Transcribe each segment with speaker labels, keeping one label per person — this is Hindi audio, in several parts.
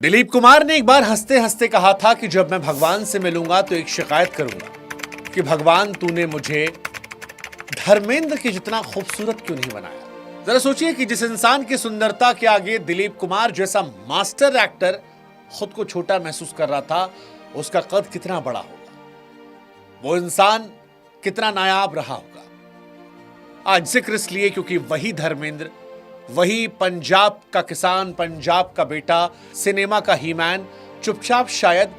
Speaker 1: दिलीप कुमार ने एक बार हंसते हंसते कहा था कि जब मैं भगवान से मिलूंगा तो एक शिकायत करूंगा कि भगवान तूने मुझे धर्मेंद्र के जितना खूबसूरत क्यों नहीं बनाया। जरा सोचिए कि जिस इंसान की सुंदरता के आगे दिलीप कुमार जैसा मास्टर एक्टर खुद को छोटा महसूस कर रहा था, उसका कद कितना बड़ा होगा, वो इंसान कितना नायाब रहा होगा। आज जिक्र इसलिए क्योंकि वही धर्मेंद्र, वही पंजाब का किसान, पंजाब का बेटा, सिनेमा का हीमैन चुपचाप शायद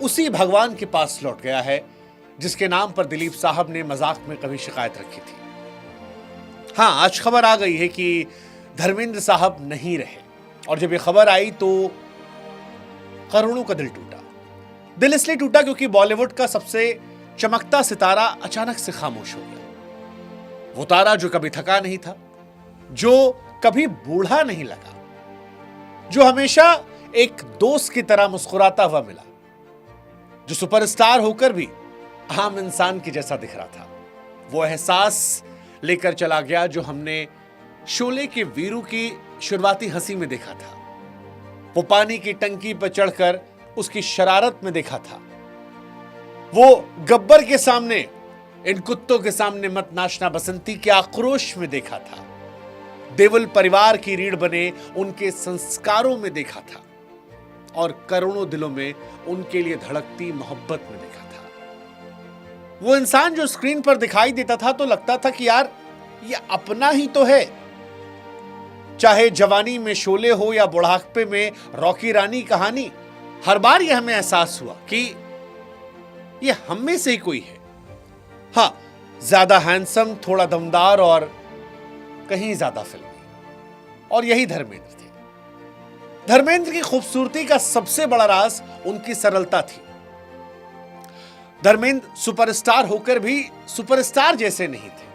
Speaker 1: उसी भगवान के पास लौट गया है जिसके नाम पर दिलीप साहब ने मजाक में कभी शिकायत रखी थी। हां, आज खबर आ गई है कि धर्मेंद्र साहब नहीं रहे, और जब ये खबर आई तो करोड़ों का दिल टूटा। दिल इसलिए टूटा क्योंकि बॉलीवुड का सबसे चमकता सितारा अचानक से खामोश हो गया। वो तारा जो कभी थका नहीं था, जो कभी बूढ़ा नहीं लगा, जो हमेशा एक दोस्त की तरह मुस्कुराता हुआ मिला, जो सुपरस्टार होकर भी आम इंसान की जैसा दिख रहा था, वो एहसास लेकर चला गया जो हमने शोले के वीरू की शुरुआती हंसी में देखा था, वो पानी की टंकी पर चढ़कर उसकी शरारत में देखा था, वो गब्बर के सामने, इन कुत्तों के सामने मत नाचना बसंती के आक्रोश में देखा था, देवल परिवार की रीढ़ बने उनके संस्कारों में देखा था, और करोड़ों दिलों में उनके लिए धड़कती मोहब्बत में देखा था। वो इंसान जो स्क्रीन पर दिखाई देता था तो लगता था कि यार ये अपना ही तो है। चाहे जवानी में शोले हो या बुढ़ापे में रॉकी रानी कहानी, हर बार यह हमें एहसास हुआ कि ये हम में से ही कोई है। हां, ज्यादा हैंडसम, थोड़ा दमदार और कहीं ज्यादा फिल्मी, और यही धर्मेंद्र थे। धर्मेंद्र की खूबसूरती का सबसे बड़ा राज उनकी सरलता थी। धर्मेंद्र सुपरस्टार होकर भी सुपरस्टार जैसे नहीं थे,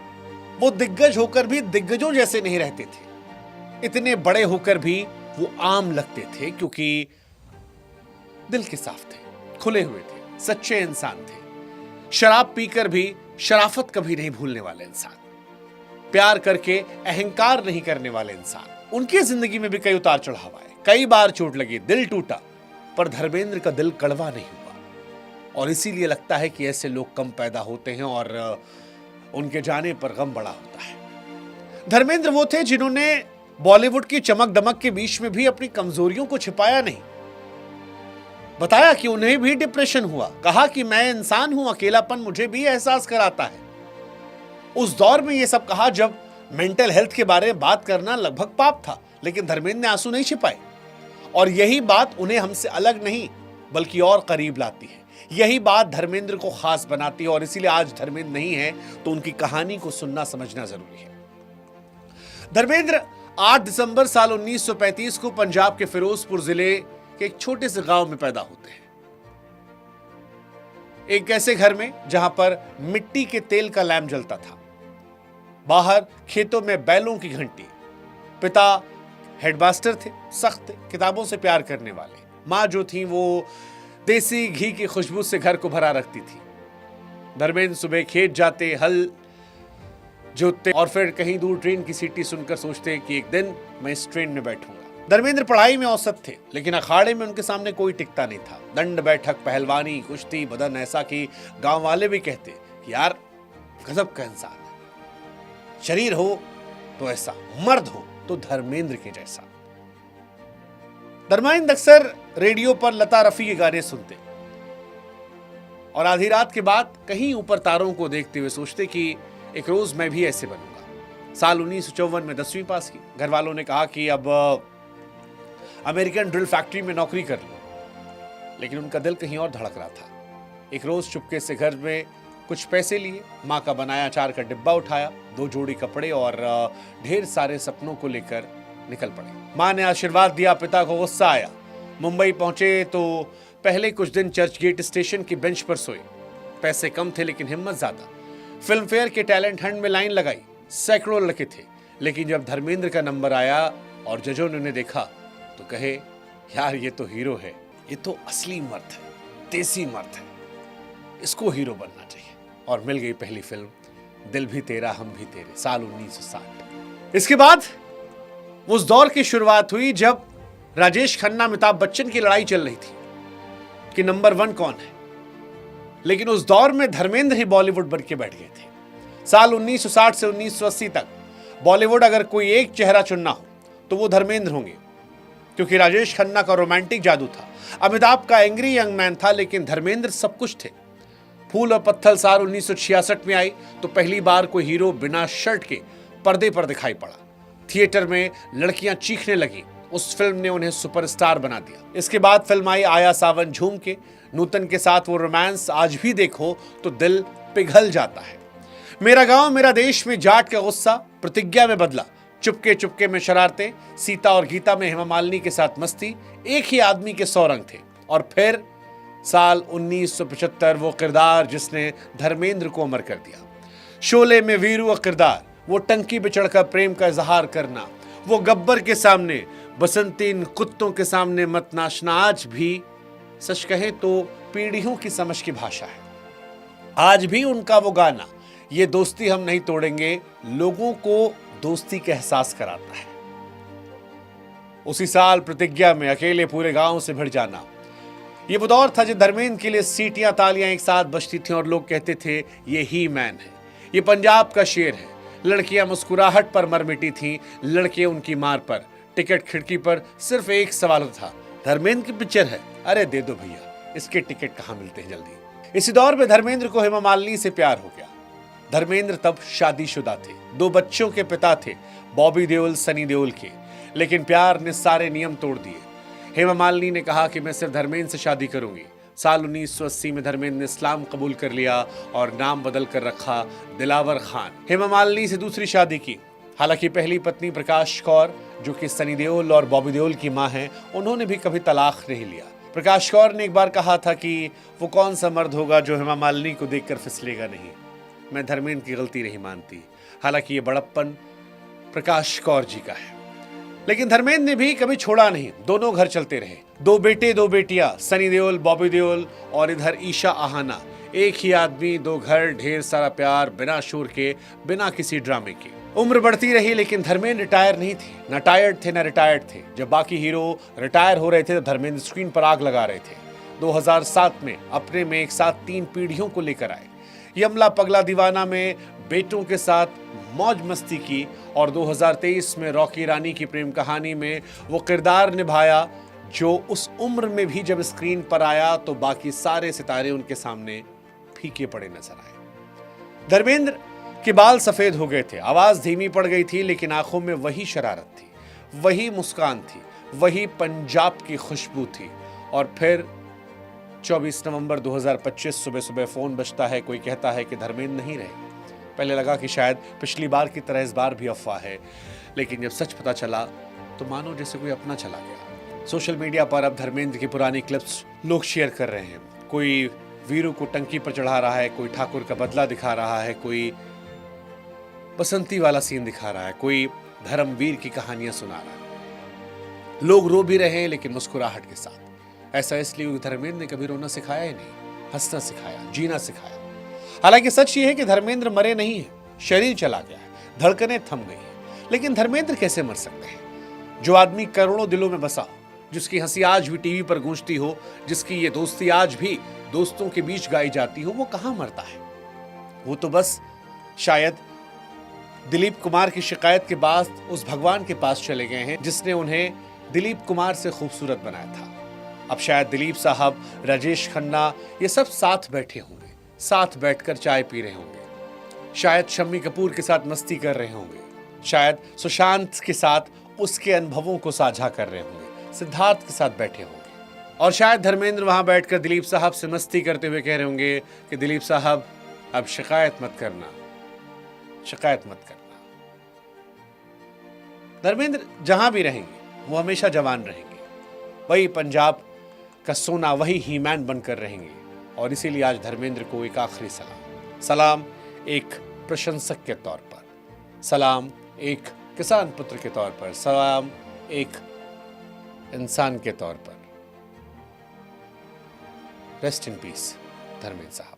Speaker 1: वो दिग्गज होकर भी दिग्गजों जैसे नहीं रहते थे, इतने बड़े होकर भी वो आम लगते थे क्योंकि दिल के साफ थे, खुले हुए थे, सच्चे इंसान थे, शराब पीकर भी शराफत कभी नहीं भूलने वाले इंसान, प्यार करके अहंकार नहीं करने वाले इंसान। उनकी जिंदगी में भी कई उतार चढ़ाव आए, कई बार चोट लगी, दिल टूटा, पर धर्मेंद्र का दिल कड़वा नहीं हुआ। और इसीलिए लगता है कि ऐसे लोग कम पैदा होते हैं और उनके जाने पर गम बड़ा होता है। धर्मेंद्र वो थे जिन्होंने बॉलीवुड की चमक दमक के बीच में भी अपनी कमजोरियों को छिपाया नहीं। बताया कि उन्हें भी डिप्रेशन हुआ, कहा कि मैं इंसान हूं, अकेलापन मुझे भी एहसास कराता है। उस दौर में यह सब कहा जब मेंटल हेल्थ के बारे में बात करना लगभग पाप था, लेकिन धर्मेंद्र ने आंसू नहीं छिपाए, और यही बात उन्हें हमसे अलग नहीं बल्कि और करीब लाती है। यही बात धर्मेंद्र को खास बनाती है, और इसीलिए आज धर्मेंद्र नहीं है तो उनकी कहानी को सुनना समझना जरूरी है। धर्मेंद्र 8 दिसंबर साल 1935 को पंजाब के फिरोजपुर जिले के एक छोटे से गांव में पैदा होते हैं, एक ऐसे घर में जहां पर मिट्टी के तेल का लैंप जलता था, बाहर खेतों में बैलों की घंटी। पिता हेडमास्टर थे, सख्त, किताबों से प्यार करने वाले। माँ जो थी वो देसी घी की खुशबू से घर को भरा रखती थी। धर्मेंद्र सुबह खेत जाते, हल जोतते और फिर कहीं दूर ट्रेन की सीटी सुनकर सोचते कि एक दिन मैं इस ट्रेन में बैठूंगा। धर्मेंद्र पढ़ाई में औसत थे, लेकिन अखाड़े में उनके सामने कोई टिकता नहीं था। दंड बैठक, पहलवानी, कुश्ती, बदन ऐसा कि गांव वाले भी कहते कि यार गजब का इंसान है। शरीर हो तो ऐसा, मर्द हो तो धर्मेंद्र के जैसा। धर्मेंद्र अक्सर रेडियो पर लता रफी के गाने सुनते और आधी रात के बाद कहीं ऊपर तारों को देखते हुए सोचते कि एक रोज मैं भी ऐसे बनूंगा। साल 1954 में 10वीं पास की। घर वालों ने कहा कि अब अमेरिकन ड्रिल फैक्ट्री में नौकरी कर लो, लेकिन उनका दिल कहीं और धड़क रहा था। एक रोज चुपके से घर में कुछ पैसे लिए, माँ का बनाया अचार का डिब्बा उठाया, 2 जोड़ी कपड़े और ढेर सारे सपनों को लेकर निकल पड़े। माँ ने आशीर्वाद दिया, पिता को गुस्सा आया। मुंबई पहुंचे तो पहले कुछ दिन चर्च गेट स्टेशन की बेंच पर सोए। पैसे कम थे लेकिन हिम्मत ज्यादा। फिल्म फेयर के टैलेंट हंट में लाइन लगाई, सैकड़ों लड़के थे, लेकिन जब धर्मेंद्र का नंबर आया और जजों ने उन्हें देखा तो कहे यार ये तो हीरो है, ये तो असली मर्द है, देसी मर्द है, इसको हीरो बनना चाहिए। और मिल गई पहली फिल्म दिल भी तेरा हम भी तेरे, साल 1960। इसके बाद उस दौर की शुरुआत हुई जब राजेश खन्ना अमिताभ बच्चन की लड़ाई चल रही थी कि नंबर 1 कौन है, लेकिन उस दौर में धर्मेंद्र ही बॉलीवुड बन के बैठ गए थे। साल 1960 से 1980 तक बॉलीवुड अगर कोई एक चेहरा चुनना हो तो वो धर्मेंद्र होंगे, क्योंकि राजेश खन्ना का रोमांटिक जादू था, अमिताभ का एंग्री यंग मैन था, लेकिन धर्मेंद्र सब कुछ थे। फूल और पत्थर साल 1966 में आई तो पहली बार कोई हीरो बिना शर्ट के पर्दे पर दिखाई पड़ा। थिएटर में लड़कियां चीखने लगी। उस फिल्म ने उन्हें सुपरस्टार बना दिया। इसके बाद फिल्म आई आया सावन झूम के। नूतन के साथ वो रोमांस आज भी देखो तो दिल पिघल जाता है। मेरा गांव मेरा देश में जाट का गुस्सा प्रतिज्ञा में बदला। चुपके चुपके में शरारतें, सीता और गीता में हेमा मालिनी के साथ मस्ती, एक ही आदमी के 100 रंग थे। और फिर साल 1975 वो किरदार जिसने धर्मेंद्र को अमर कर दिया। शोले में वीरू का किरदार, वो टंकी पे चढ़कर प्रेम का इजहार करना, वो गब्बर के सामने, बसंतीन कुत्तों के सामने मत नाचना, आज भी सच कहे तो पीढ़ियों की समझ की भाषा है। आज भी उनका वो गाना, ये दोस्ती हम नहीं तोड़ेंगे, लोगों को दोस्ती का एहसास कराता है। उसी साल प्रतिज्ञा में अकेले पूरे गांव से भिड़ जाना, ये वो दौर था जब धर्मेंद्र के लिए सीटियां तालियां एक साथ बजती थीं और लोग कहते थे ये ही मैन है, ये पंजाब का शेर है। लड़कियां मुस्कुराहट पर मर मिटी थीं, लड़के उनकी मार पर। टिकट खिड़की पर सिर्फ एक सवाल था, धर्मेंद्र की पिक्चर है, अरे दे दो भैया, इसके टिकट कहां मिलते हैं जल्दी। इसी दौर में धर्मेंद्र को हेमा मालिनी से प्यार हो गया। धर्मेंद्र तब शादीशुदा थे, 2 बच्चों के पिता थे, बॉबी देओल सनी देओल के, लेकिन प्यार ने सारे नियम तोड़ दिए। हेमा मालिनी ने कहा कि मैं सिर्फ धर्मेंद्र से शादी करूंगी। साल 1980 में धर्मेंद्र ने इस्लाम कबूल कर लिया और नाम बदल कर रखा दिलावर खान। हेमा मालिनी से दूसरी शादी की। हालांकि पहली पत्नी प्रकाश कौर, जो कि सनी देओल और बॉबी देओल की मां हैं, उन्होंने भी कभी तलाक नहीं लिया। प्रकाश कौर ने एक बार कहा था कि वो कौन सा मर्द होगा जो हेमा मालिनी को देखकर फिसलेगा नहीं। मैं धर्मेंद्र की गलती नहीं मानती, हालांकि ये बड़प्पन प्रकाश कौर जी का है। लेकिन धर्मेंद्र ने भी कभी छोड़ा नहीं, दोनों घर चलते रहे। 2 बेटे 2 बेटियां, सनी देओल बॉबी देओल और इधर ईशा आहाना। एक ही आदमी 2 घर, ढेर सारा प्यार, बिना शोर के, बिना किसी ड्रामे के। उम्र बढ़ती रही लेकिन धर्मेंद्र रिटायर नहीं थे, न टायर्ड थे न रिटायर्ड थे। जब बाकी हीरो रिटायर हो रहे थे तो धर्मेंद्र स्क्रीन पर आग लगा रहे थे। 2007 में अपने में एक साथ 3 पीढ़ियों को लेकर आए। यमला पगला दीवाना में बेटों के साथ मौज मस्ती की और 2023 में रॉकी रानी की प्रेम कहानी में वो किरदार निभाया जो उस उम्र में भी जब स्क्रीन पर आया तो बाकी सारे सितारे उनके सामने फीके पड़े नजर आए। धर्मेंद्र के बाल सफेद हो गए थे, आवाज धीमी पड़ गई थी, लेकिन आंखों में वही शरारत थी, वही मुस्कान थी, वही पंजाब की खुशबू थी। और फिर 24 नवंबर 2025 सुबह सुबह फोन बजता है, कोई कहता है कि धर्मेंद्र नहीं रहे। पहले लगा कि शायद पिछली बार की तरह इस बार भी अफवाह है, लेकिन जब सच पता चला तो मानो जैसे कोई अपना चला गया। सोशल मीडिया पर अब धर्मेंद्र की पुरानी क्लिप्स लोग शेयर कर रहे हैं। कोई वीरू को टंकी पर चढ़ा रहा है, कोई ठाकुर का बदला दिखा रहा है, कोई बसंती वाला सीन दिखा रहा है, कोई धर्मवीर की कहानियां सुना रहा है। लोग रो भी रहे हैं लेकिन मुस्कुराहट के साथ। ऐसा इसलिए क्योंकि धर्मेंद्र ने कभी रोना सिखाया ही नहीं, हंसना सिखाया, जीना सिखाया। हालांकि सच ये है कि धर्मेंद्र मरे नहीं है, शरीर चला गया है, धड़कनें थम गई हैं। लेकिन धर्मेंद्र कैसे मर सकते हैं? जो आदमी करोड़ों दिलों में बसा हो, जिसकी हंसी आज भी टीवी पर गूंजती हो, जिसकी ये दोस्ती आज भी दोस्तों के बीच गाई जाती हो, वो कहां मरता है? वो तो बस शायद दिलीप कुमार की शिकायत के बाद उस भगवान के पास चले गए हैं जिसने उन्हें दिलीप कुमार से खूबसूरत बनाया था। अब शायद दिलीप साहब, राजेश खन्ना, ये सब साथ बैठे होंगे, साथ बैठकर चाय पी रहे होंगे, शायद शम्मी कपूर के साथ मस्ती कर रहे होंगे, शायद सुशांत के साथ उसके अनुभवों को साझा कर रहे होंगे, सिद्धार्थ के साथ बैठे होंगे, और शायद धर्मेंद्र वहां बैठकर दिलीप साहब से मस्ती करते हुए कह रहे होंगे कि दिलीप साहब अब शिकायत मत करना, शिकायत मत करना। धर्मेंद्र जहां भी रहेंगे वो हमेशा जवान रहेंगे, वही पंजाब का सोना, वही हीमैन बनकर रहेंगे। और इसीलिए आज धर्मेंद्र को एक आखिरी सलाम एक प्रशंसक के तौर पर, सलाम एक किसान पुत्र के तौर पर, सलाम एक इंसान के तौर पर। रेस्ट इन पीस धर्मेंद्र साहब।